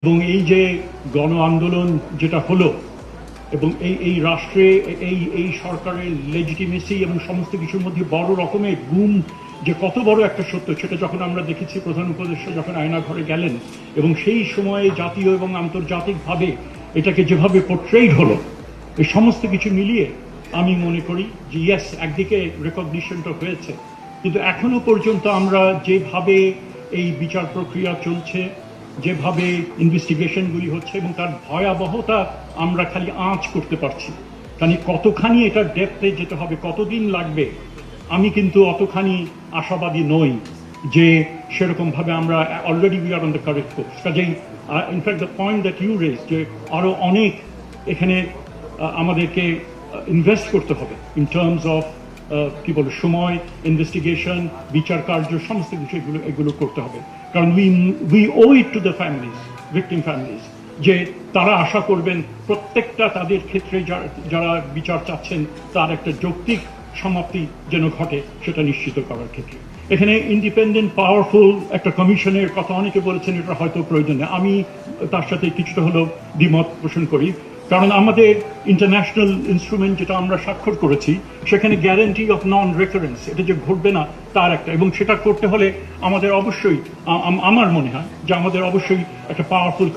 এবং এই যে গণ আন্দোলন যেটা হলো এবং এই রাষ্ট্রে এই সরকারের লেজিটিমেসি এবং সমস্ত কিছুর মধ্যে বড় রকমের গুম যে কত বড় একটা সত্য সেটা যখন আমরা দেখেছি প্রধান উপদেষ্টা যখন আয়না ঘরে গেলেন এবং সেই সময়ে জাতীয় এবং আন্তর্জাতিকভাবে এটাকে যেভাবে পোর্ট্রেইড হলো এই সমস্ত কিছু মিলিয়ে আমি মনে করি যে ইয়েস একদিকে রেকগনিশনটা হয়েছে, কিন্তু এখনো পর্যন্ত আমরা যেভাবে এই বিচার প্রক্রিয়া চলছে, যেভাবে ইনভেস্টিগেশনগুলি হচ্ছে এবং তার ভয়াবহতা আমরা খালি আঁচ করতে পারছি, কারণ কতখানি এটা ডেপথে যেতে হবে, কতদিন লাগবে, আমি কিন্তু অতখানি আশাবাদী নই যে সেরকমভাবে আমরা already we are on the correct course. কাজেই in fact the point that you raise যে আরও অনেক এখানে আমাদেরকে ইনভেস্ট করতে হবে ইন টার্মস অফ কি বলে সময়, ইনভেস্টিগেশন, বিচার কার্য, সমস্ত কিছু এগুলো করতে হবে, কারণ we owe it to the families, victim families, যে তারা আশা করবেন প্রত্যেকটা তাদের ক্ষেত্রে যারা বিচার চাচ্ছেন তার একটা যৌক্তিক সমাপ্তি যেন ঘটে সেটা নিশ্চিত করার ক্ষেত্রে। এখানে ইন্ডিপেন্ডেন্ট পাওয়ারফুল একটা কমিশনের কথা অনেকে বলেছেন, এটা হয়তো প্রয়োজন নেই। আমি তার সাথে কিছুটা হলেও দ্বিমত পোষণ করি, কারণ আমাদের ইন্টারন্যাশনাল ইনস্ট্রুমেন্ট যেটা আমরা স্বাক্ষর করেছি সেখানে গ্যারান্টি অফ নন রেকারেন্স, এটা যে ঘটবে না তার একটা, এবং সেটা করতে হলে আমাদের অবশ্যই আমার মনে হয় যে আমাদের অবশ্যই একটা পাওয়ারফুল